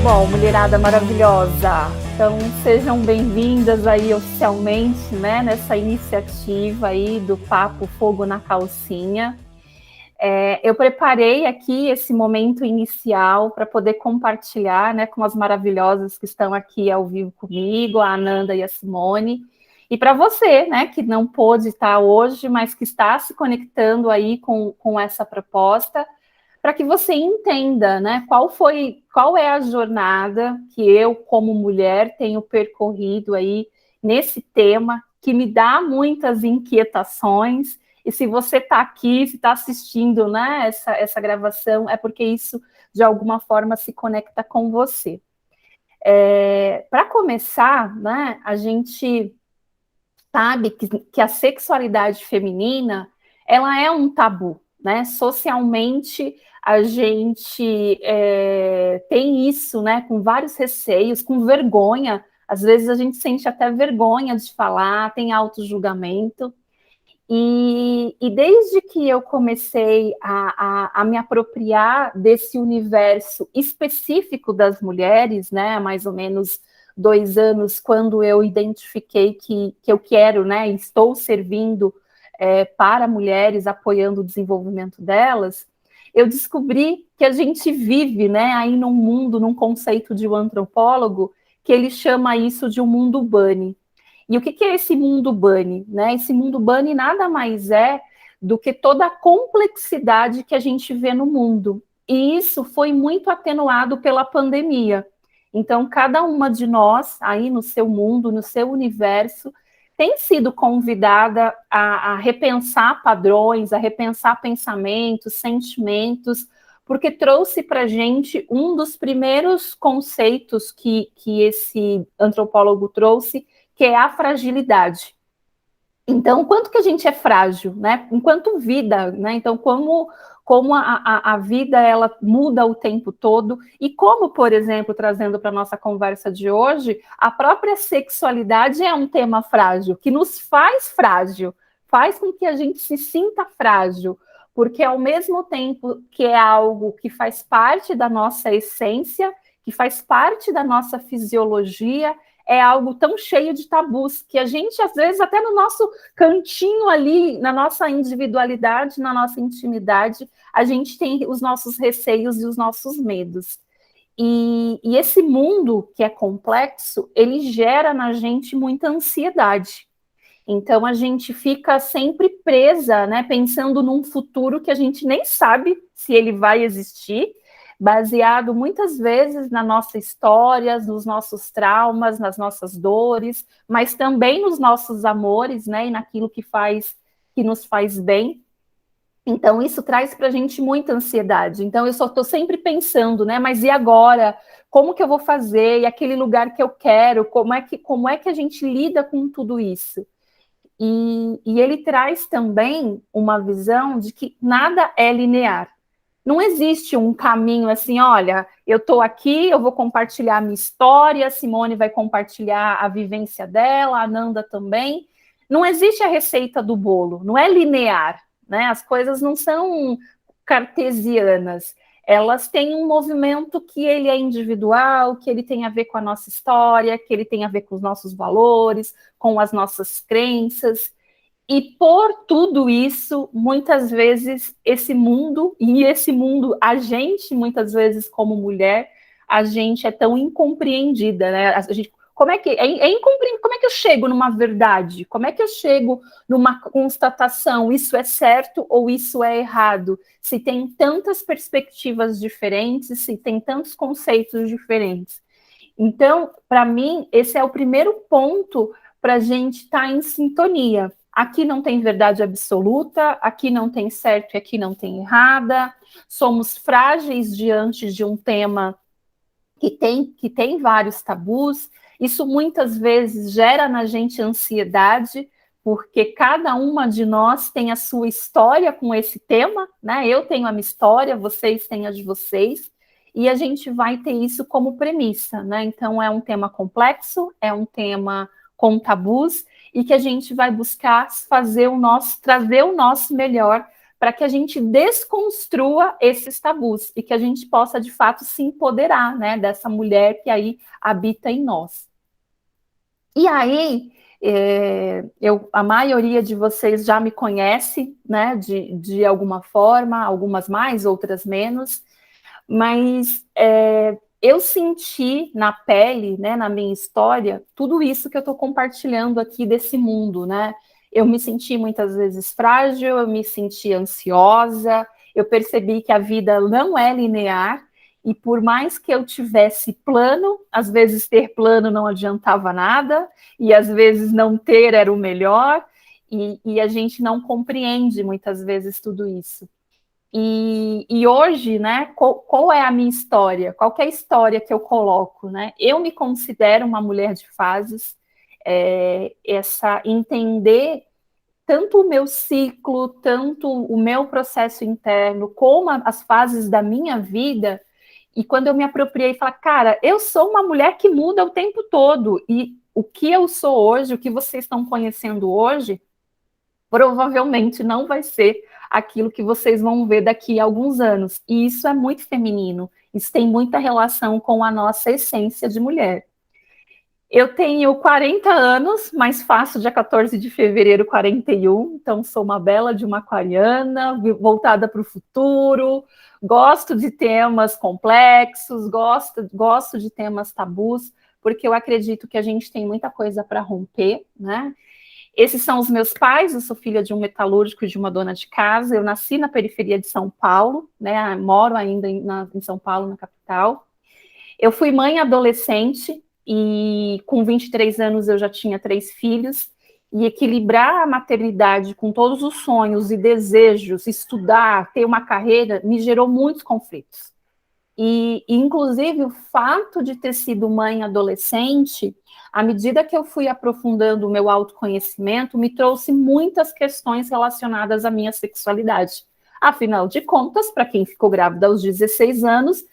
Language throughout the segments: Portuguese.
Bom, mulherada maravilhosa, então sejam bem-vindas aí oficialmente, né, nessa iniciativa aí do Papo Fogo na Calcinha. Eu preparei aqui esse momento inicial para poder compartilhar, né, com as maravilhosas que estão aqui ao vivo comigo, a Ananda e a Simone, e para você, né, que não pôde estar hoje, mas que está se conectando aí com essa proposta, para que você entenda, né, qual é a jornada que eu, como mulher, tenho percorrido aí nesse tema, que me dá muitas inquietações. E se você está aqui, se está assistindo, né, essa gravação, é porque isso, de alguma forma, se conecta com você. Para começar, né, a gente sabe que a sexualidade feminina, ela é um tabu, né? Socialmente, a gente tem isso, né? Com vários receios, com vergonha. Às vezes a gente sente até vergonha de falar, tem auto-julgamento. E desde que eu comecei a me apropriar desse universo específico das mulheres, né, há mais ou menos 2 anos, quando eu identifiquei que eu quero, né, estou servindo para mulheres, apoiando o desenvolvimento delas, eu descobri que a gente vive, né, aí num mundo, num conceito de um antropólogo, que ele chama isso de um mundo bunny. E o que é esse mundo bunny? Né? Esse mundo bunny nada mais é do que toda a complexidade que a gente vê no mundo. E isso foi muito atenuado pela pandemia. Então, cada uma de nós, aí no seu mundo, no seu universo, tem sido convidada a repensar padrões, a repensar pensamentos, sentimentos, porque trouxe para a gente um dos primeiros conceitos que esse antropólogo trouxe, que é a fragilidade. Então, quanto que a gente é frágil, né? Enquanto vida, né? Então, como a vida ela muda o tempo todo e como, por exemplo, trazendo para a nossa conversa de hoje, a própria sexualidade é um tema frágil, que nos faz frágil, faz com que a gente se sinta frágil, porque ao mesmo tempo que é algo que faz parte da nossa essência, que faz parte da nossa fisiologia, é algo tão cheio de tabus que a gente, às vezes, até no nosso cantinho ali, na nossa individualidade, na nossa intimidade, a gente tem os nossos receios e os nossos medos. E esse mundo que é complexo, ele gera na gente muita ansiedade. Então a gente fica sempre presa, né, pensando num futuro que a gente nem sabe se ele vai existir, baseado muitas vezes na nossa história, nos nossos traumas, nas nossas dores, mas também nos nossos amores, né, e naquilo que nos faz bem. Então, isso traz para a gente muita ansiedade. Então, eu só estou sempre pensando, né? Mas e agora? Como que eu vou fazer? E aquele lugar que eu quero? Como é que a gente lida com tudo isso? E ele traz também uma visão de que nada é linear. Não existe um caminho assim, olha, eu estou aqui, eu vou compartilhar a minha história, a Simone vai compartilhar a vivência dela, a Nanda também. Não existe a receita do bolo, não é linear, né? As coisas não são cartesianas. Elas têm um movimento que ele é individual, que ele tem a ver com a nossa história, que ele tem a ver com os nossos valores, com as nossas crenças. E por tudo isso, muitas vezes, esse mundo, a gente, muitas vezes, como mulher, a gente é tão incompreendida, né? A gente, como é que incompreendível? Como é que eu chego numa verdade? Como é que eu chego numa constatação? Isso é certo ou isso é errado? Se tem tantas perspectivas diferentes, se tem tantos conceitos diferentes. Então, para mim, esse é o primeiro ponto para a gente estar em sintonia. Aqui não tem verdade absoluta, aqui não tem certo e aqui não tem errada. Somos frágeis diante de um tema que tem vários tabus. Isso muitas vezes gera na gente ansiedade, porque cada uma de nós tem a sua história com esse tema, né? Eu tenho a minha história, vocês têm a de vocês, e a gente vai ter isso como premissa, né? Então é um tema complexo, é um tema com tabus, e que a gente vai buscar trazer o nosso melhor para que a gente desconstrua esses tabus e que a gente possa, de fato, se empoderar, né, dessa mulher que aí habita em nós. E aí, a maioria de vocês já me conhece, né, de alguma forma, algumas mais, outras menos, mas eu senti na pele, né, na minha história, tudo isso que eu estou compartilhando aqui desse mundo, né? Eu me senti muitas vezes frágil, eu me senti ansiosa, eu percebi que a vida não é linear, e por mais que eu tivesse plano, às vezes ter plano não adiantava nada, e às vezes não ter era o melhor, e a gente não compreende muitas vezes tudo isso. E hoje, né, qual é a minha história? Qual é a história que eu coloco, né? Eu me considero uma mulher de fases, entender tanto o meu ciclo, tanto o meu processo interno, como as fases da minha vida. E quando eu me apropriei, falar, cara, eu sou uma mulher que muda o tempo todo, e o que eu sou hoje, o que vocês estão conhecendo hoje, provavelmente não vai ser aquilo que vocês vão ver daqui a alguns anos. E isso é muito feminino. Isso tem muita relação com a nossa essência de mulher. Eu tenho 40 anos, mas faço dia 14 de fevereiro 41, então sou uma bela de uma aquariana, voltada para o futuro, gosto de temas complexos, gosto de temas tabus, porque eu acredito que a gente tem muita coisa para romper, né? Esses são os meus pais, eu sou filha de um metalúrgico e de uma dona de casa, eu nasci na periferia de São Paulo, né, moro ainda em São Paulo, na capital. Eu fui mãe adolescente e com 23 anos eu já tinha 3 filhos, e equilibrar a maternidade com todos os sonhos e desejos, estudar, ter uma carreira, me gerou muitos conflitos. E inclusive, o fato de ter sido mãe adolescente, à medida que eu fui aprofundando o meu autoconhecimento, me trouxe muitas questões relacionadas à minha sexualidade. Afinal de contas, para quem ficou grávida aos 16 anos,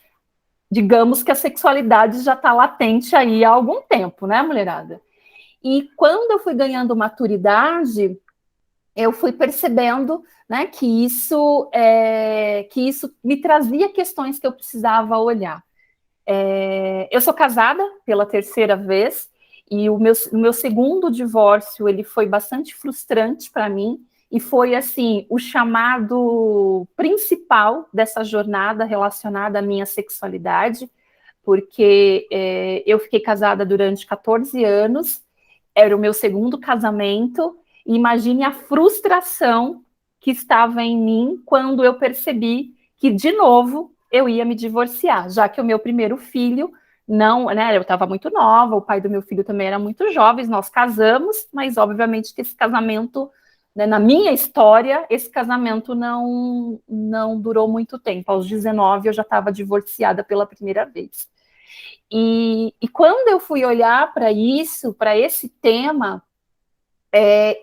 digamos que a sexualidade já está latente aí há algum tempo, né, mulherada? E quando eu fui ganhando maturidade, eu fui percebendo, né, que isso me trazia questões que eu precisava olhar. Eu sou casada pela terceira vez, e o meu segundo divórcio ele foi bastante frustrante para mim, e foi assim o chamado principal dessa jornada relacionada à minha sexualidade, porque eu fiquei casada durante 14 anos, era o meu segundo casamento, e imagine a frustração que estava em mim quando eu percebi que, de novo, eu ia me divorciar, já que o meu primeiro filho não, né, eu estava muito nova, o pai do meu filho também era muito jovem, nós casamos, mas obviamente que esse casamento, né, na minha história, esse casamento não durou muito tempo. Aos 19 eu já estava divorciada pela primeira vez. E quando eu fui olhar para isso, para esse tema,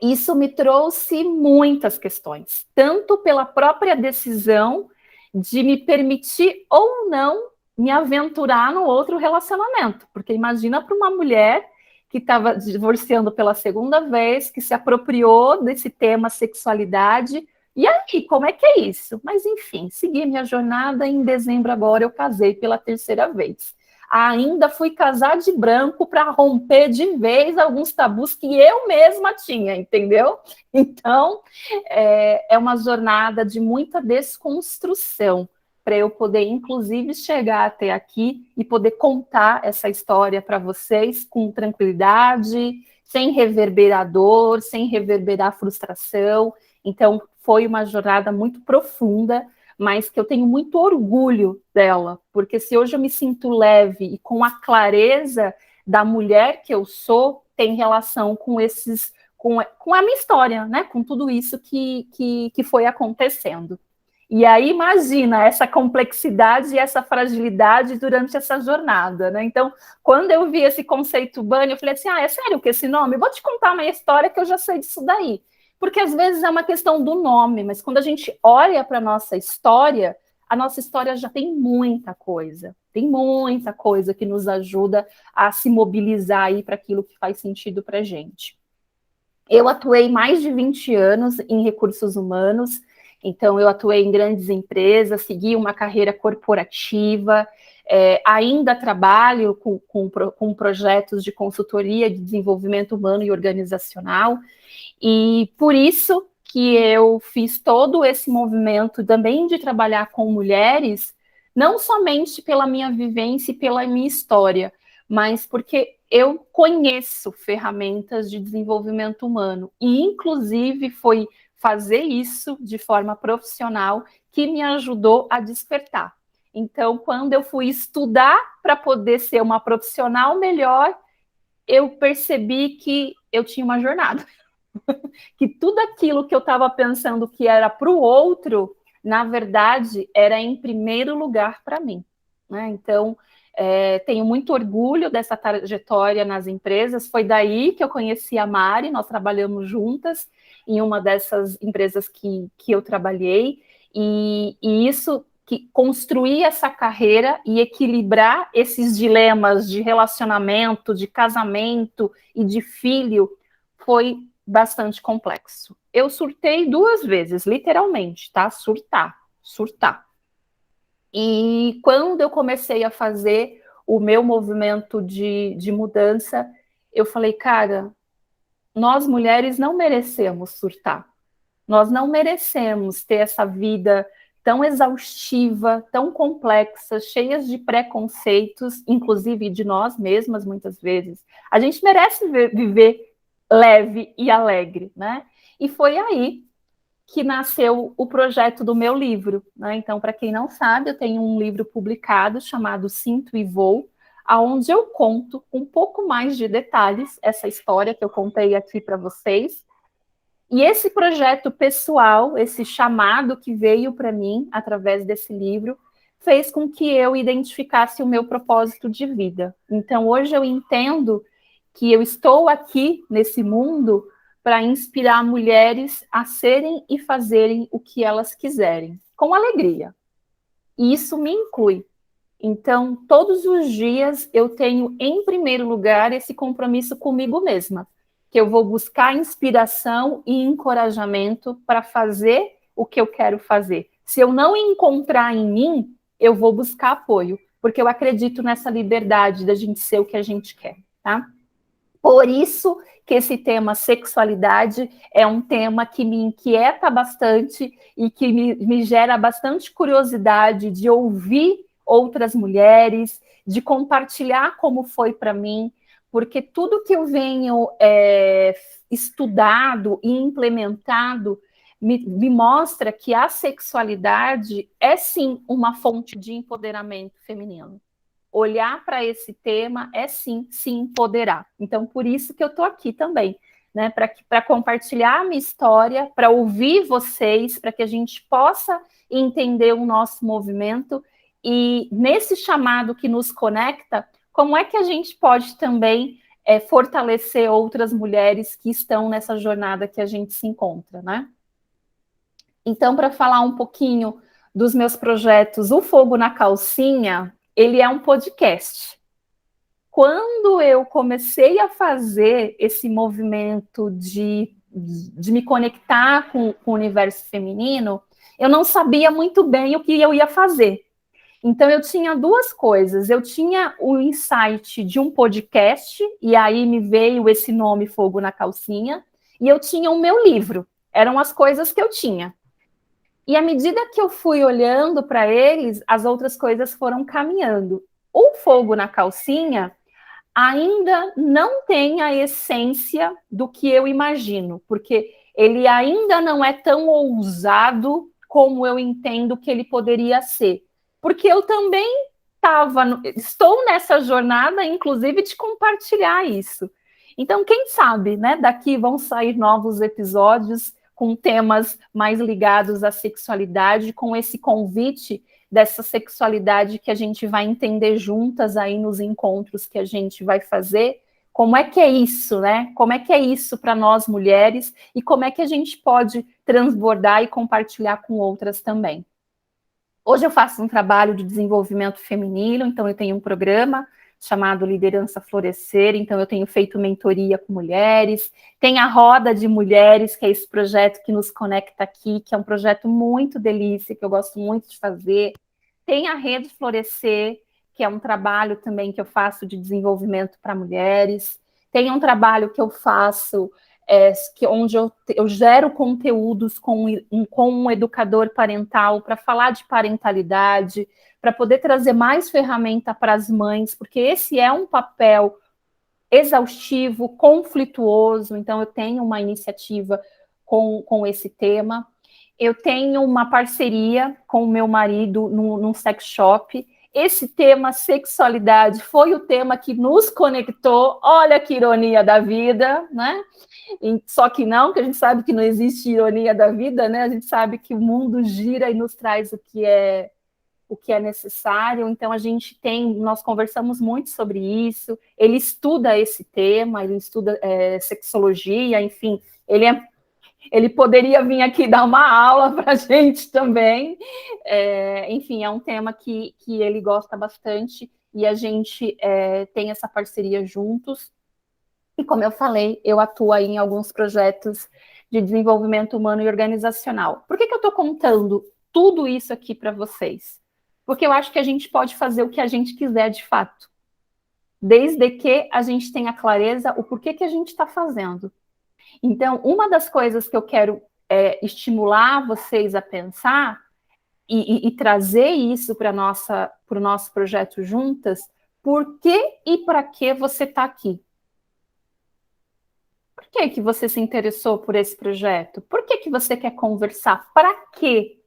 isso me trouxe muitas questões, tanto pela própria decisão de me permitir ou não me aventurar no outro relacionamento, porque imagina para uma mulher que estava divorciando pela segunda vez, que se apropriou desse tema sexualidade, e aí, como é que é isso? Mas enfim, segui minha jornada, e em dezembro agora eu casei pela terceira vez. Ainda fui casar de branco para romper de vez alguns tabus que eu mesma tinha, entendeu? Então, é uma jornada de muita desconstrução, para eu poder, inclusive, chegar até aqui e poder contar essa história para vocês com tranquilidade, sem reverberar dor, sem reverberar frustração. Então, foi uma jornada muito profunda, mas que eu tenho muito orgulho dela, porque se hoje eu me sinto leve e com a clareza da mulher que eu sou, tem relação com com a minha história, né? Com tudo isso que foi acontecendo. E aí, imagina essa complexidade e essa fragilidade durante essa jornada, né? Então, quando eu vi esse conceito Bunny, eu falei assim, é sério que esse nome? Eu vou te contar uma história que eu já sei disso daí. Porque às vezes é uma questão do nome, mas quando a gente olha para a nossa história já tem muita coisa que nos ajuda a se mobilizar aí para aquilo que faz sentido para a gente. Eu atuei mais de 20 anos em recursos humanos, Então, eu atuei em grandes empresas, segui uma carreira corporativa, ainda trabalho com projetos de consultoria de desenvolvimento humano e organizacional, e por isso que eu fiz todo esse movimento também de trabalhar com mulheres, não somente pela minha vivência e pela minha história, mas porque eu conheço ferramentas de desenvolvimento humano, e inclusive foi fazer isso de forma profissional que me ajudou a despertar. Então, quando eu fui estudar para poder ser uma profissional melhor, eu percebi que eu tinha uma jornada. Que tudo aquilo que eu estava pensando que era para o outro, na verdade, era em primeiro lugar para mim. Né? Então, tenho muito orgulho dessa trajetória nas empresas. Foi daí que eu conheci a Mari, nós trabalhamos juntas em uma dessas empresas que eu trabalhei, e isso que construir essa carreira e equilibrar esses dilemas de relacionamento, de casamento e de filho foi bastante complexo. Eu surtei 2 vezes, literalmente, tá? Surtar. E quando eu comecei a fazer o meu movimento de mudança, eu falei, cara, nós mulheres não merecemos surtar. Nós não merecemos ter essa vida tão exaustiva, tão complexa, cheias de preconceitos, inclusive de nós mesmas, muitas vezes. A gente merece viver leve e alegre, né? E foi aí que nasceu o projeto do meu livro, né? Então, para quem não sabe, eu tenho um livro publicado chamado Sinto e Vou, aonde eu conto um pouco mais de detalhes essa história que eu contei aqui para vocês. E esse projeto pessoal, esse chamado que veio para mim através desse livro, fez com que eu identificasse o meu propósito de vida. Então, hoje eu entendo que eu estou aqui nesse mundo para inspirar mulheres a serem e fazerem o que elas quiserem, com alegria. E isso me inclui. Então, todos os dias eu tenho, em primeiro lugar, esse compromisso comigo mesma, que eu vou buscar inspiração e encorajamento para fazer o que eu quero fazer. Se eu não encontrar em mim, eu vou buscar apoio, porque eu acredito nessa liberdade da gente ser o que a gente quer, tá? Por isso que esse tema sexualidade é um tema que me inquieta bastante e que me gera bastante curiosidade de ouvir outras mulheres, de compartilhar como foi para mim, porque tudo que eu venho estudado e implementado me mostra que a sexualidade é sim uma fonte de empoderamento feminino. Olhar para esse tema é sim se empoderar. Então, por isso que eu estou aqui também, né? Para compartilhar a minha história, para ouvir vocês, para que a gente possa entender o nosso movimento e nesse chamado que nos conecta, como é que a gente pode também fortalecer outras mulheres que estão nessa jornada que a gente se encontra, né? Então, para falar um pouquinho dos meus projetos, o Fogo na Calcinha, ele é um podcast. Quando eu comecei a fazer esse movimento de me conectar com o universo feminino, eu não sabia muito bem o que eu ia fazer. Então, eu tinha 2 coisas. Eu tinha o insight de um podcast, e aí me veio esse nome Fogo na Calcinha, e eu tinha o meu livro. Eram as coisas que eu tinha. E à medida que eu fui olhando para eles, as outras coisas foram caminhando. O Fogo na Calcinha ainda não tem a essência do que eu imagino, porque ele ainda não é tão ousado como eu entendo que ele poderia ser. Porque eu também estou nessa jornada, inclusive, de compartilhar isso. Então, quem sabe, né? Daqui vão sair novos episódios com temas mais ligados à sexualidade, com esse convite dessa sexualidade que a gente vai entender juntas aí nos encontros que a gente vai fazer. Como é que é isso, né? Como é que é isso para nós mulheres e como é que a gente pode transbordar e compartilhar com outras também. Hoje eu faço um trabalho de desenvolvimento feminino, então eu tenho um programa chamado Liderança Florescer, então eu tenho feito mentoria com mulheres, tem a Roda de Mulheres, que é esse projeto que nos conecta aqui, que é um projeto muito delícia, que eu gosto muito de fazer, tem a Rede Florescer, que é um trabalho também que eu faço de desenvolvimento para mulheres, tem um trabalho que eu faço onde eu gero conteúdos com um educador parental para falar de parentalidade, para poder trazer mais ferramenta para as mães, porque esse é um papel exaustivo, conflituoso, então eu tenho uma iniciativa com esse tema. Eu tenho uma parceria com o meu marido num sex shop. Esse tema sexualidade foi o tema que nos conectou. Olha que ironia da vida, né? Só que não, que a gente sabe que não existe ironia da vida, né? A gente sabe que o mundo gira e nos traz o que é necessário. Então nós conversamos muito sobre isso. Ele estuda esse tema, ele estuda sexologia, enfim, ele poderia vir aqui dar uma aula para a gente também. Enfim, é um tema que ele gosta bastante e a gente tem essa parceria juntos. E como eu falei, eu atuo aí em alguns projetos de desenvolvimento humano e organizacional. Por que eu estou contando tudo isso aqui para vocês? Porque eu acho que a gente pode fazer o que a gente quiser de fato, desde que a gente tenha clareza o porquê que a gente está fazendo. Então, uma das coisas que eu quero estimular vocês a pensar e trazer isso para o nosso projeto juntas, por que e para que você está aqui? Por que você se interessou por esse projeto? Por que você quer conversar? Para quê?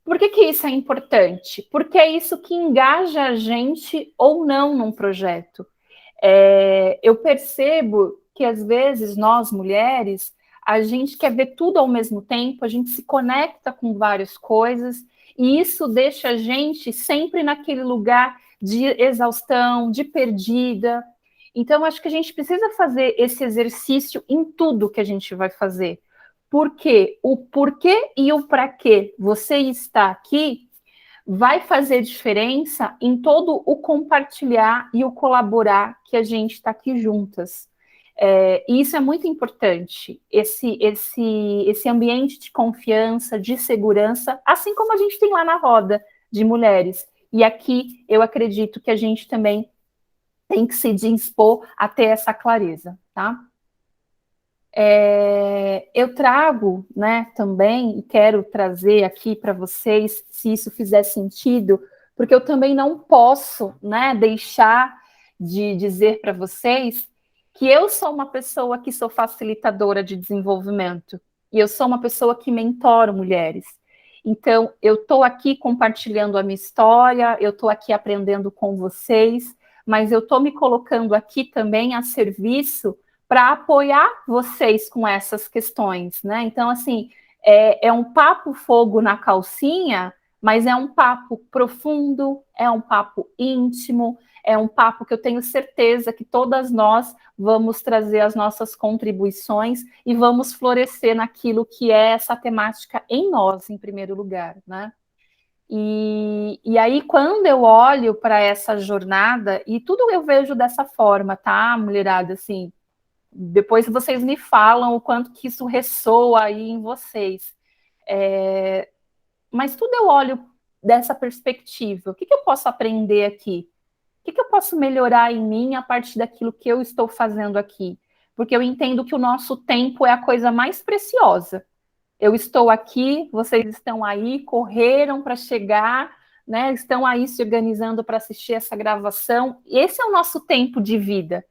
Por que isso é importante? Porque é isso que engaja a gente ou não num projeto. Eu percebo que, às vezes, nós, mulheres, a gente quer ver tudo ao mesmo tempo, a gente se conecta com várias coisas, e isso deixa a gente sempre naquele lugar de exaustão, de perdida. Então, acho que a gente precisa fazer esse exercício em tudo que a gente vai fazer. Porque o porquê e o para quê você está aqui vai fazer diferença em todo o compartilhar e o colaborar que a gente está aqui juntas. E isso é muito importante, esse ambiente de confiança, de segurança, assim como a gente tem lá na roda de mulheres. E aqui eu acredito que a gente também tem que se dispor a ter essa clareza, tá? Eu trago, né, também, e quero trazer aqui para vocês, se isso fizer sentido, porque eu também não posso, né, deixar de dizer para vocês que eu sou uma pessoa que sou facilitadora de desenvolvimento, e eu sou uma pessoa que mentoro mulheres. Então, eu estou aqui compartilhando a minha história, eu estou aqui aprendendo com vocês, mas eu estou me colocando aqui também a serviço para apoiar vocês com essas questões, né? Então, assim, é um papo fogo na calcinha, mas é um papo profundo, é um papo íntimo, é um papo que eu tenho certeza que todas nós vamos trazer as nossas contribuições e vamos florescer naquilo que é essa temática em nós, em primeiro lugar, né? E aí, quando eu olho para essa jornada, e tudo eu vejo dessa forma, tá, mulherada, assim, depois vocês me falam o quanto que isso ressoa aí em vocês. Mas tudo eu olho dessa perspectiva. O que eu posso aprender aqui? O que eu posso melhorar em mim a partir daquilo que eu estou fazendo aqui? Porque eu entendo que o nosso tempo é a coisa mais preciosa. Eu estou aqui, vocês estão aí, correram para chegar, né? Estão aí se organizando para assistir essa gravação. Esse é o nosso tempo de vida.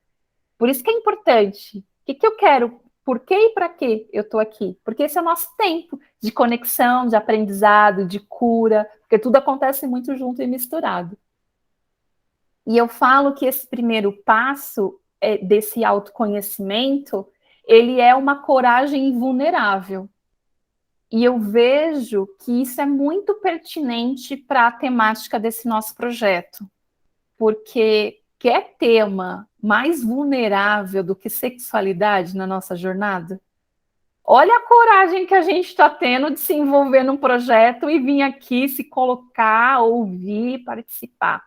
Por isso que é importante. O que eu quero? Por que e para que eu estou aqui? Porque esse é o nosso tempo de conexão, de aprendizado, de cura, porque tudo acontece muito junto e misturado. E eu falo que esse primeiro passo desse autoconhecimento, ele é uma coragem vulnerável. E eu vejo que isso é muito pertinente para a temática desse nosso projeto, porque quer tema mais vulnerável do que sexualidade na nossa jornada? Olha a coragem que a gente está tendo de se envolver num projeto e vir aqui se colocar, ouvir, participar.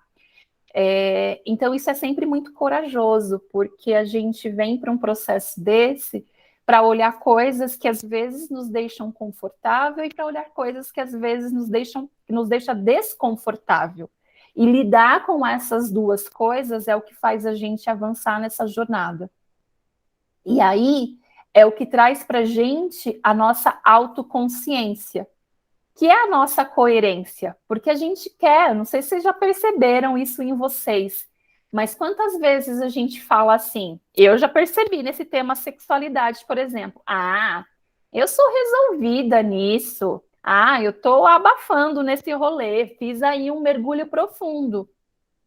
Então, isso é sempre muito corajoso, porque a gente vem para um processo desse para olhar coisas que às vezes nos deixam confortável e para olhar coisas que às vezes nos deixa desconfortável. E lidar com essas duas coisas é o que faz a gente avançar nessa jornada. E aí é o que traz para a gente a nossa autoconsciência, que é a nossa coerência, porque a gente quer, não sei se vocês já perceberam isso em vocês, mas quantas vezes a gente fala assim, eu já percebi nesse tema sexualidade, por exemplo, eu sou resolvida nisso, eu estou abafando nesse rolê, fiz aí um mergulho profundo.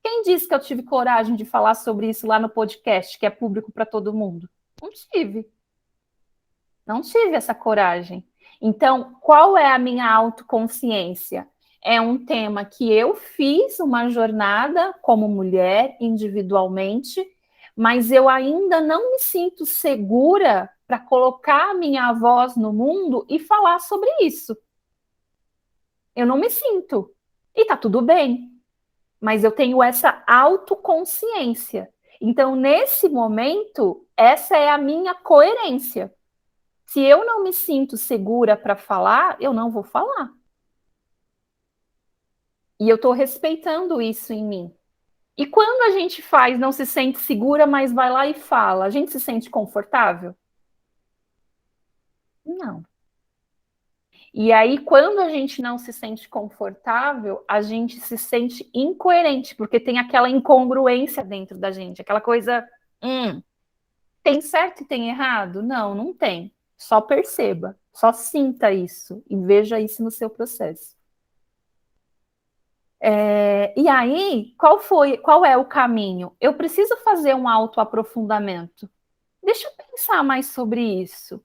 Quem disse que eu tive coragem de falar sobre isso lá no podcast, que é público para todo mundo? Não tive. Não tive essa coragem. Então, qual é a minha autoconsciência? É um tema que eu fiz uma jornada como mulher, individualmente, mas eu ainda não me sinto segura para colocar a minha voz no mundo e falar sobre isso. Eu não me sinto. E tá tudo bem. Mas eu tenho essa autoconsciência. Então, nesse momento, essa é a minha coerência. Se eu não me sinto segura para falar, eu não vou falar. E eu estou respeitando isso em mim. E quando a gente faz, não se sente segura, mas vai lá e fala, a gente se sente confortável? Não. E aí, quando a gente não se sente confortável, a gente se sente incoerente, porque tem aquela incongruência dentro da gente, aquela coisa, tem certo e tem errado? Não, não tem. Só perceba, só sinta isso e veja isso no seu processo. E aí, qual é o caminho? Eu preciso fazer um autoaprofundamento. Deixa eu pensar mais sobre isso.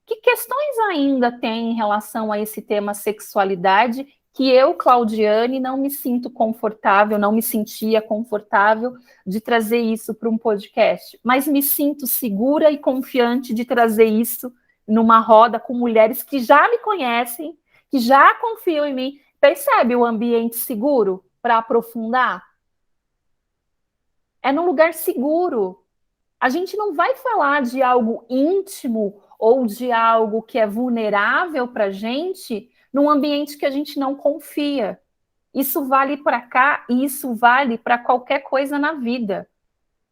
Que questões ainda tem em relação a esse tema sexualidade que eu, Claudiane, não me sinto confortável, não me sentia confortável de trazer isso para um podcast, mas me sinto segura e confiante de trazer isso numa roda com mulheres que já me conhecem, que já confiam em mim. Percebe o ambiente seguro para aprofundar? É num lugar seguro. A gente não vai falar de algo íntimo ou de algo que é vulnerável para a gente num ambiente que a gente não confia. Isso vale para cá e isso vale para qualquer coisa na vida.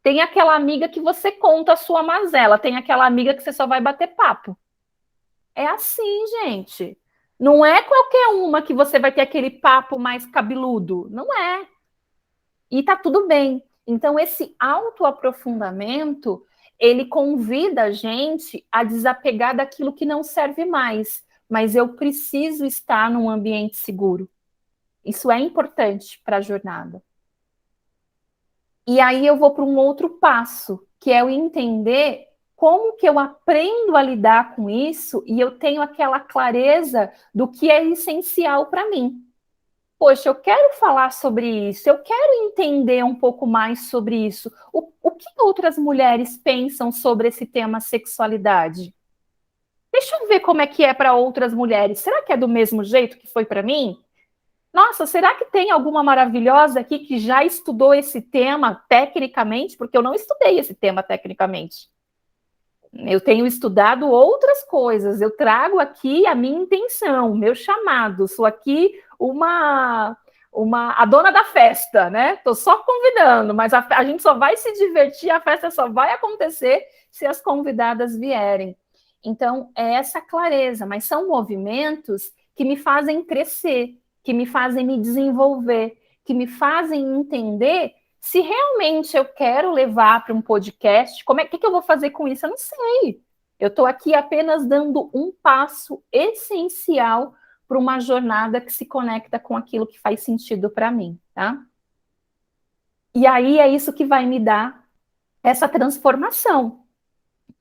Tem aquela amiga que você conta a sua mazela, tem aquela amiga que você só vai bater papo. É assim, gente. Não é qualquer uma que você vai ter aquele papo mais cabeludo. Não é. E tá tudo bem. Então, esse autoaprofundamento, ele convida a gente a desapegar daquilo que não serve mais. Mas eu preciso estar num ambiente seguro. Isso é importante para a jornada. E aí eu vou para um outro passo, que é o entender como que eu aprendo a lidar com isso e eu tenho aquela clareza do que é essencial para mim. Poxa, eu quero falar sobre isso, eu quero entender um pouco mais sobre isso. O que outras mulheres pensam sobre esse tema sexualidade? Deixa eu ver como é que é para outras mulheres. Será que é do mesmo jeito que foi para mim? Nossa, será que tem alguma maravilhosa aqui que já estudou esse tema tecnicamente? Porque eu não estudei esse tema tecnicamente. Eu tenho estudado outras coisas. Eu trago aqui a minha intenção, o meu chamado. Sou aqui a dona da festa, né? Estou só convidando, mas a gente só vai se divertir, a festa só vai acontecer se as convidadas vierem. Então, é essa clareza, mas são movimentos que me fazem crescer, que me fazem me desenvolver, que me fazem entender se realmente eu quero levar para um podcast, que eu vou fazer com isso? Eu não sei. Eu estou aqui apenas dando um passo essencial para uma jornada que se conecta com aquilo que faz sentido para mim, tá? E aí é isso que vai me dar essa transformação,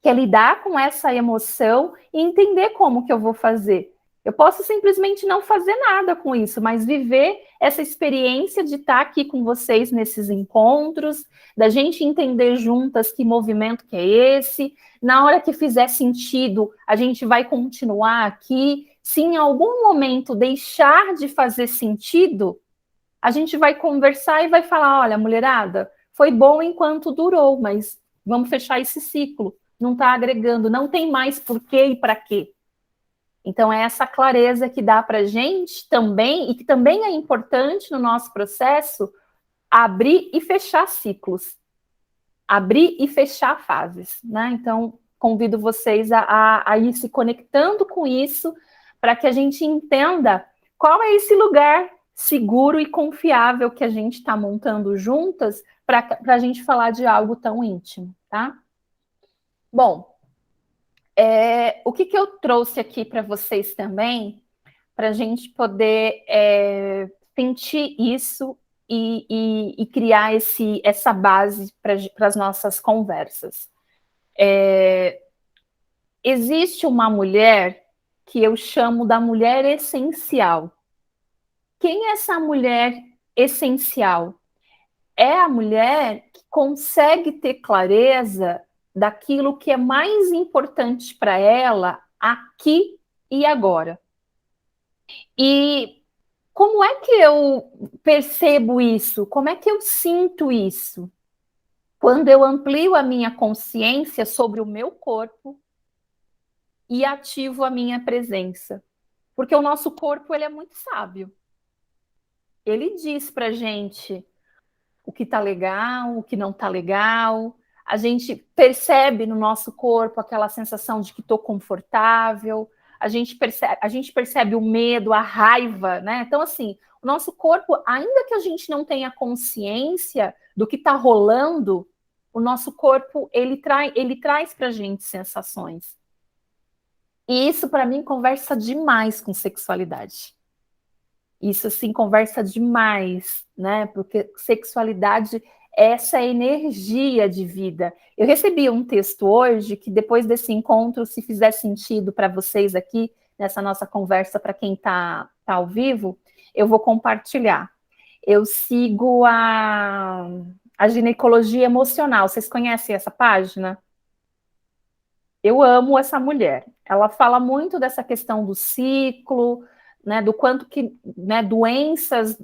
que é lidar com essa emoção e entender como que eu vou fazer. Eu posso simplesmente não fazer nada com isso, mas viver essa experiência de estar aqui com vocês nesses encontros, da gente entender juntas que movimento que é esse. Na hora que fizer sentido, a gente vai continuar aqui. Se em algum momento deixar de fazer sentido, A gente vai conversar e vai falar, olha, mulherada, foi bom enquanto durou, mas vamos fechar esse ciclo. Não está agregando, não tem mais porquê e para quê. Então, é essa clareza que dá para a gente também, e que também é importante no nosso processo, abrir e fechar ciclos. Abrir e fechar fases, né? Então, convido vocês a ir se conectando com isso, para que a gente entenda qual é esse lugar seguro e confiável que a gente está montando juntas para a gente falar de algo tão íntimo, tá? Bom, o que eu trouxe aqui para vocês também, para a gente poder sentir isso e criar essa base para as nossas conversas. Existe uma mulher que eu chamo da mulher essencial. Quem é essa mulher essencial? É a mulher que consegue ter clareza daquilo que é mais importante para ela aqui e agora. E como é que eu percebo isso? Como é que eu sinto isso? Quando eu amplio a minha consciência sobre o meu corpo e ativo a minha presença. Porque o nosso corpo, ele é muito sábio. Ele diz pra gente o que tá legal, o que não tá legal. A gente percebe no nosso corpo aquela sensação de que estou confortável. A gente percebe o medo, a raiva, né? Então, assim, o nosso corpo, ainda que a gente não tenha consciência do que está rolando, o nosso corpo, ele traz pra gente sensações. E isso, para mim, conversa demais com sexualidade. Isso, assim, conversa demais, né? Porque sexualidade é essa energia de vida. Eu recebi um texto hoje que, depois desse encontro, se fizer sentido para vocês aqui, nessa nossa conversa, para quem está ao vivo, eu vou compartilhar. Eu sigo a ginecologia emocional. Vocês conhecem essa página? Eu amo essa mulher. Ela fala muito dessa questão do ciclo, né, do quanto que, né, doenças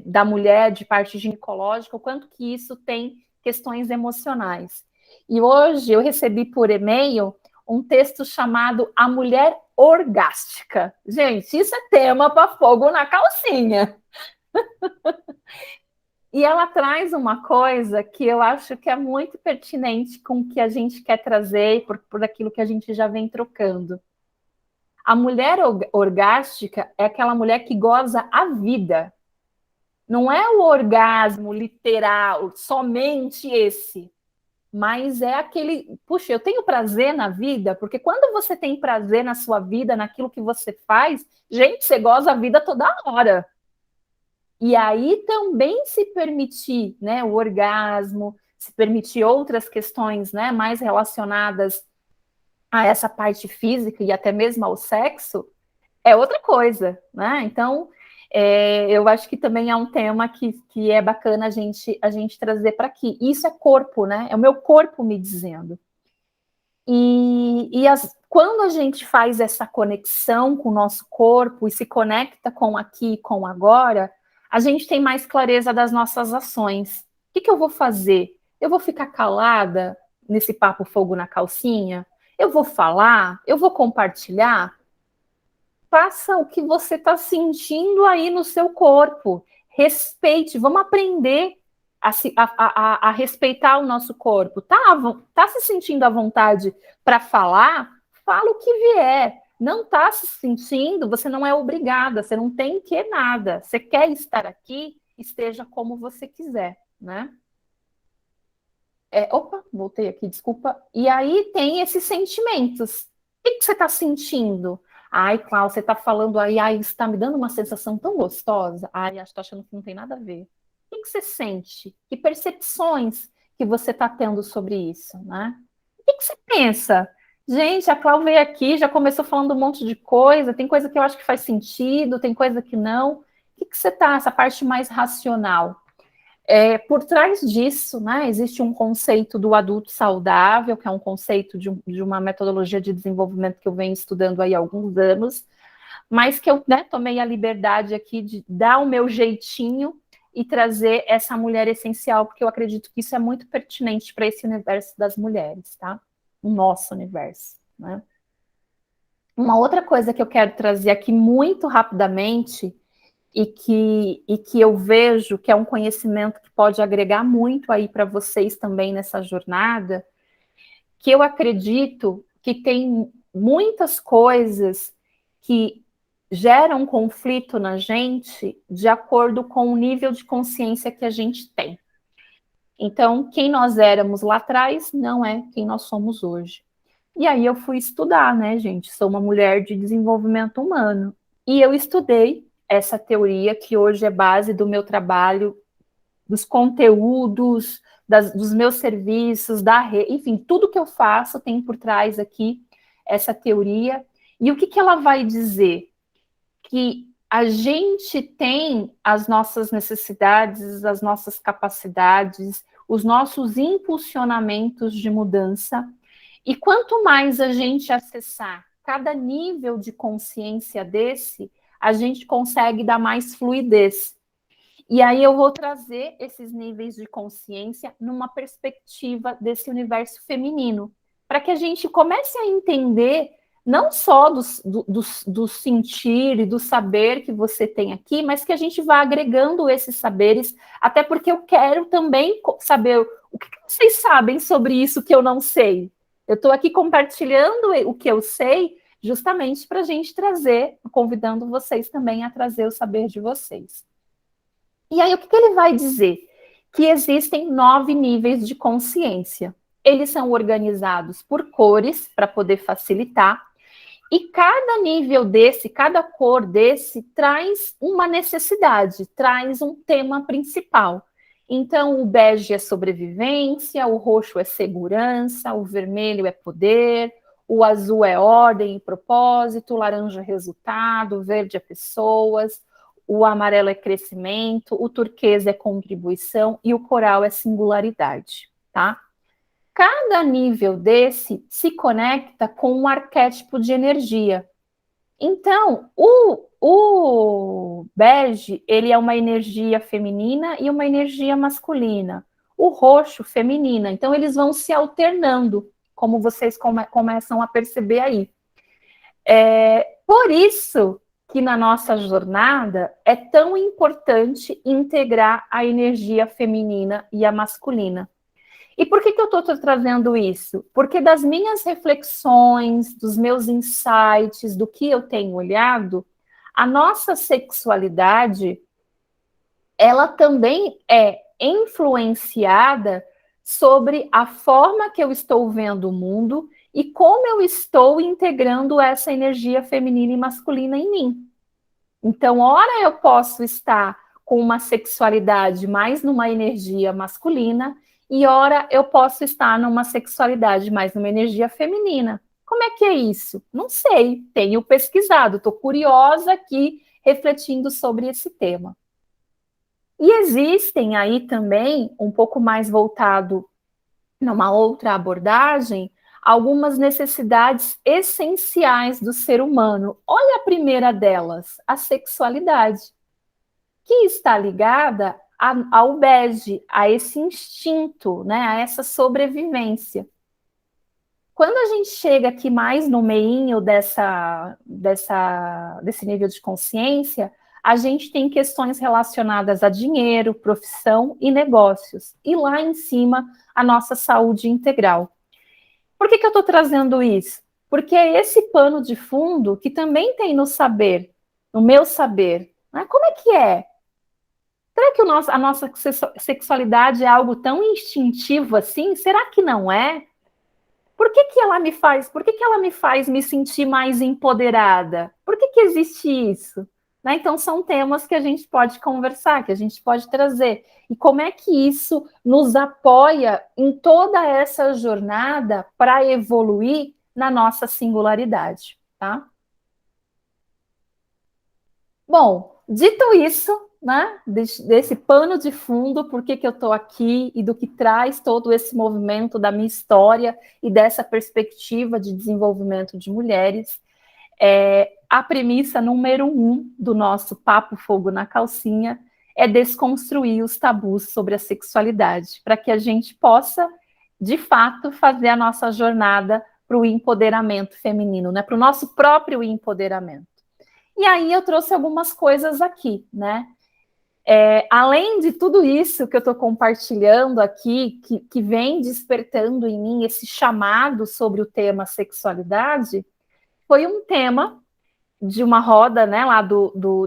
da mulher de parte ginecológica, o quanto que isso tem questões emocionais. E hoje eu recebi por e-mail um texto chamado A Mulher Orgástica. Gente, isso é tema para fogo na calcinha. E ela traz uma coisa que eu acho que é muito pertinente com o que a gente quer trazer, por aquilo que a gente já vem trocando. A mulher orgástica é aquela mulher que goza a vida. Não é o orgasmo literal, somente esse. Mas é aquele, puxa, eu tenho prazer na vida, porque quando você tem prazer na sua vida, naquilo que você faz, gente, você goza a vida toda hora. E aí também se permitir, né, o orgasmo, se permitir outras questões, né, mais relacionadas a essa parte física e até mesmo ao sexo, é outra coisa, né? Então, eu acho que também é um tema que é bacana a gente trazer para aqui. Isso é corpo, né? É o meu corpo me dizendo. Quando a gente faz essa conexão com o nosso corpo e se conecta com aqui e com agora, a gente tem mais clareza das nossas ações. O que eu vou fazer? Eu vou ficar calada nesse papo fogo na calcinha? Eu vou falar? Eu vou compartilhar? Faça o que você está sentindo aí no seu corpo. Respeite, vamos aprender a respeitar o nosso corpo. Tá se sentindo à vontade para falar? Fala o que vier. Não está se sentindo, você não é obrigada, você não tem que nada. Você quer estar aqui, esteja como você quiser, né? Opa, voltei aqui, desculpa. E aí tem esses sentimentos. O que você está sentindo? Ai, Cláudia, você está falando aí, ai, isso está me dando uma sensação tão gostosa. Ai, acho que estou achando que não tem nada a ver. O que você sente? Que percepções que você está tendo sobre isso, né? O que você pensa? Gente, a Cláudia veio aqui, já começou falando um monte de coisa, tem coisa que eu acho que faz sentido, tem coisa que não. O que você está, essa parte mais racional? Por trás disso, né, existe um conceito do adulto saudável, que é um conceito de uma metodologia de desenvolvimento que eu venho estudando aí há alguns anos, mas que eu, né, tomei a liberdade aqui de dar o meu jeitinho e trazer essa mulher essencial, porque eu acredito que isso é muito pertinente para esse universo das mulheres, tá? O nosso universo, né? Uma outra coisa que eu quero trazer aqui muito rapidamente e que eu vejo que é um conhecimento que pode agregar muito aí para vocês também nessa jornada, que eu acredito que tem muitas coisas que geram conflito na gente de acordo com o nível de consciência que a gente tem. Então, quem nós éramos lá atrás não é quem nós somos hoje. E aí eu fui estudar, né, gente? Sou uma mulher de desenvolvimento humano. E eu estudei essa teoria que hoje é base do meu trabalho, dos conteúdos, dos meus serviços, da rede, enfim, tudo que eu faço tem por trás aqui essa teoria. E o que, que ela vai dizer? Que a gente tem as nossas necessidades, as nossas capacidades, os nossos impulsionamentos de mudança, e quanto mais a gente acessar cada nível de consciência desse, a gente consegue dar mais fluidez. E aí eu vou trazer esses níveis de consciência numa perspectiva desse universo feminino, para que a gente comece a entender não só do sentir e do saber que você tem aqui, mas que a gente vá agregando esses saberes, até porque eu quero também saber o que vocês sabem sobre isso que eu não sei. Eu estou aqui compartilhando o que eu sei, justamente para a gente trazer, convidando vocês também a trazer o saber de vocês. E aí, o que ele vai dizer? Que existem 9 níveis de consciência. Eles são organizados por cores, para poder facilitar, e cada nível desse, cada cor desse, traz uma necessidade, traz um tema principal. Então, o bege é sobrevivência, o roxo é segurança, o vermelho é poder, o azul é ordem e propósito, o laranja é resultado, o verde é pessoas, o amarelo é crescimento, o turquesa é contribuição e o coral é singularidade, tá? Cada nível desse se conecta com um arquétipo de energia. Então, o bege, ele é uma energia feminina e uma energia masculina. O roxo, feminina. Então, eles vão se alternando, como vocês começam a perceber aí. Por isso que na nossa jornada é tão importante integrar a energia feminina e a masculina. E por que eu estou trazendo isso? Porque das minhas reflexões, dos meus insights, do que eu tenho olhado, a nossa sexualidade, ela também é influenciada sobre a forma que eu estou vendo o mundo e como eu estou integrando essa energia feminina e masculina em mim. Então, ora eu posso estar com uma sexualidade mais numa energia masculina, e ora eu posso estar numa sexualidade mais numa energia feminina. Como é que é isso? Não sei, tenho pesquisado, estou curiosa aqui refletindo sobre esse tema. E existem aí também, um pouco mais voltado numa outra abordagem, algumas necessidades essenciais do ser humano. Olha a primeira delas, a sexualidade, que está ligada ao bege, a esse instinto, né, a essa sobrevivência. Quando a gente chega aqui mais no meinho desse nível de consciência, a gente tem questões relacionadas a dinheiro, profissão e negócios. E lá em cima, a nossa saúde integral. Por que eu estou trazendo isso? Porque é esse pano de fundo que também tem no saber, no meu saber. Né? Como é que é? Será que a nossa sexualidade é algo tão instintivo assim? Será que não é? Por que ela me faz? Por que ela me faz me sentir mais empoderada? Por que existe isso? Né? Então, são temas que a gente pode conversar, que a gente pode trazer. E como é que isso nos apoia em toda essa jornada para evoluir na nossa singularidade, tá? Bom, dito isso, né, desse pano de fundo, por que eu estou aqui e do que traz todo esse movimento da minha história e dessa perspectiva de desenvolvimento de mulheres, A premissa número 1 do nosso Papo Fogo na Calcinha é desconstruir os tabus sobre a sexualidade, para que a gente possa, de fato, fazer a nossa jornada para o empoderamento feminino, né? Para o nosso próprio empoderamento. E aí eu trouxe algumas coisas aqui, né? Além de tudo isso que eu estou compartilhando aqui, que vem despertando em mim esse chamado sobre o tema sexualidade, foi um tema de uma roda, né, lá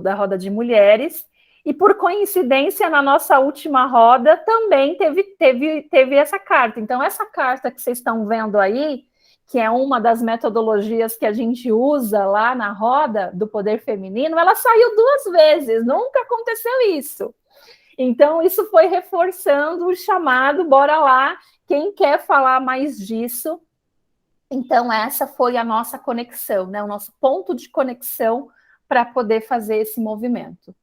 da roda de mulheres, e por coincidência, na nossa última roda também teve essa carta. Então, essa carta que vocês estão vendo aí, que é uma das metodologias que a gente usa lá na roda do poder feminino, ela saiu 2 vezes, nunca aconteceu isso. Então, isso foi reforçando o chamado, bora lá, quem quer falar mais disso. Então, essa foi a nossa conexão, né? O nosso ponto de conexão para poder fazer esse movimento.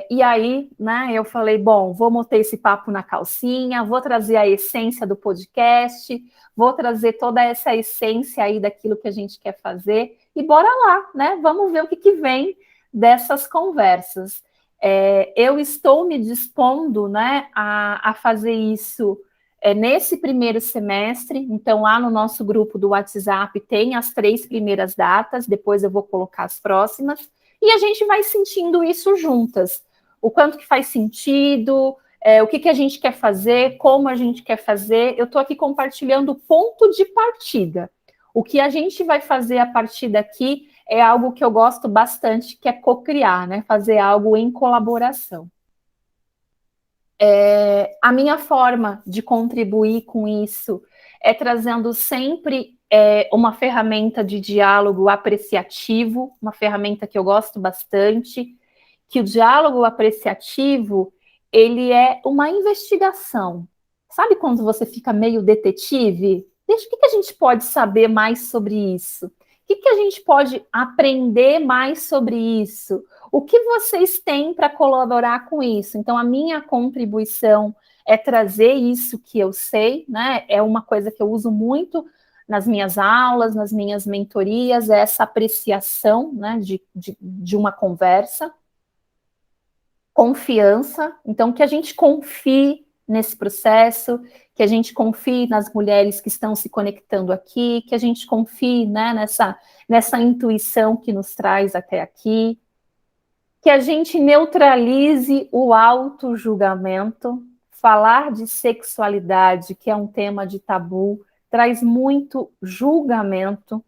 E aí, né, eu falei, bom, vou montar esse papo na calcinha, vou trazer a essência do podcast, vou trazer toda essa essência aí daquilo que a gente quer fazer, e bora lá, né? Vamos ver o que vem dessas conversas. Eu estou me dispondo, né, a fazer isso nesse primeiro semestre. Então, lá no nosso grupo do WhatsApp tem as 3 primeiras datas, depois eu vou colocar as próximas, e a gente vai sentindo isso juntas. O quanto que faz sentido, o que a gente quer fazer, como a gente quer fazer. Eu estou aqui compartilhando o ponto de partida. O que a gente vai fazer a partir daqui é algo que eu gosto bastante, que é co-criar, né? Fazer algo em colaboração. A minha forma de contribuir com isso é trazendo sempre uma ferramenta de diálogo apreciativo, uma ferramenta que eu gosto bastante, que o diálogo apreciativo, ele é uma investigação. Sabe quando você fica meio detetive? Deixa, o que a gente pode saber mais sobre isso? O que a gente pode aprender mais sobre isso? O que vocês têm para colaborar com isso? Então, a minha contribuição é trazer isso que eu sei, né? É uma coisa que eu uso muito nas minhas aulas, nas minhas mentorias, é essa apreciação, né, de uma conversa. Confiança, então que a gente confie nesse processo, que a gente confie nas mulheres que estão se conectando aqui, que a gente confie, né, nessa intuição que nos traz até aqui, que a gente neutralize o auto-julgamento. Falar de sexualidade, que é um tema de tabu, traz muito julgamento,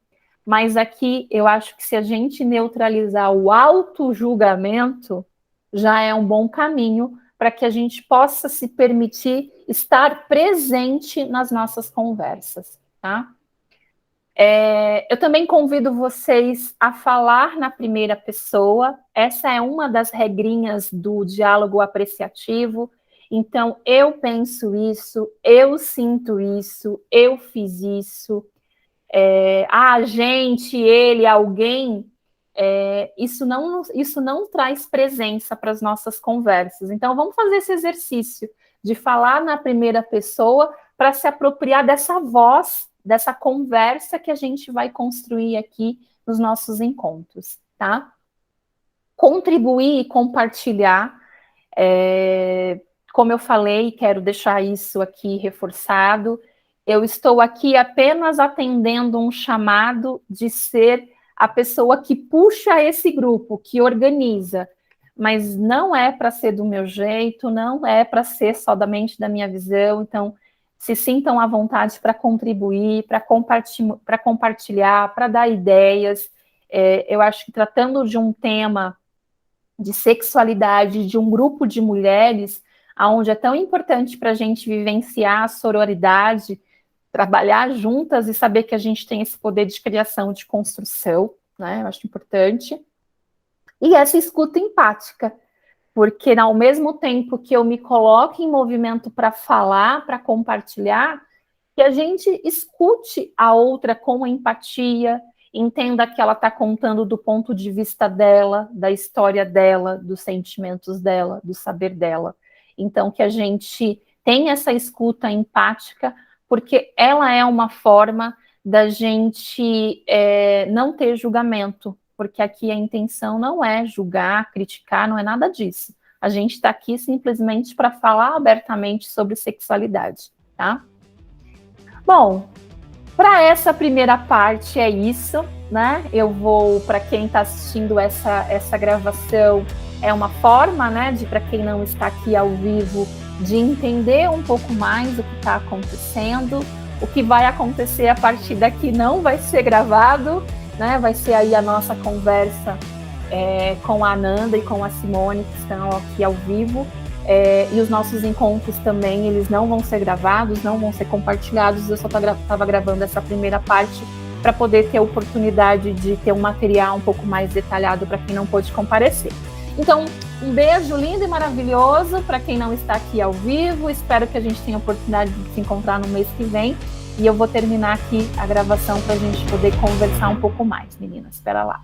mas aqui eu acho que se a gente neutralizar o auto-julgamento, já é um bom caminho para que a gente possa se permitir estar presente nas nossas conversas, tá? Eu também convido vocês a falar na primeira pessoa. Essa é uma das regrinhas do diálogo apreciativo. Então, eu penso isso, eu sinto isso, eu fiz isso. A gente, ele, alguém, isso não traz presença para as nossas conversas. Então, vamos fazer esse exercício de falar na primeira pessoa para se apropriar dessa voz, dessa conversa que a gente vai construir aqui nos nossos encontros, tá? Contribuir e compartilhar, como eu falei, quero deixar isso aqui reforçado, eu estou aqui apenas atendendo um chamado de ser a pessoa que puxa esse grupo, que organiza, mas não é para ser do meu jeito, não é para ser só da mente da minha visão. Então, se sintam à vontade para contribuir, para compartilhar, para dar ideias. Eu acho que tratando de um tema de sexualidade, de um grupo de mulheres, onde é tão importante para a gente vivenciar a sororidade, trabalhar juntas e saber que a gente tem esse poder de criação, de construção, né? Eu acho importante. E essa escuta empática, porque ao mesmo tempo que eu me coloco em movimento para falar, para compartilhar, que a gente escute a outra com empatia, entenda que ela está contando do ponto de vista dela, da história dela, dos sentimentos dela, do saber dela. Então, que a gente tenha essa escuta empática, porque ela é uma forma da gente não ter julgamento, porque aqui a intenção não é julgar, criticar, não é nada disso. A gente está aqui simplesmente para falar abertamente sobre sexualidade, tá? Bom, para essa primeira parte é isso, né? Eu vou, para quem está assistindo essa gravação, é uma forma, né, de para quem não está aqui ao vivo, de entender um pouco mais o que está acontecendo. O que vai acontecer a partir daqui não vai ser gravado, né? Vai ser aí a nossa conversa com a Ananda e com a Simone, que estão aqui ao vivo. E os nossos encontros também, eles não vão ser gravados, não vão ser compartilhados. Eu só estava gravando essa primeira parte para poder ter a oportunidade de ter um material um pouco mais detalhado para quem não pôde comparecer. Então, um beijo lindo e maravilhoso para quem não está aqui ao vivo. Espero que a gente tenha a oportunidade de se encontrar no mês que vem. E eu vou terminar aqui a gravação para a gente poder conversar um pouco mais, meninas. Espera lá.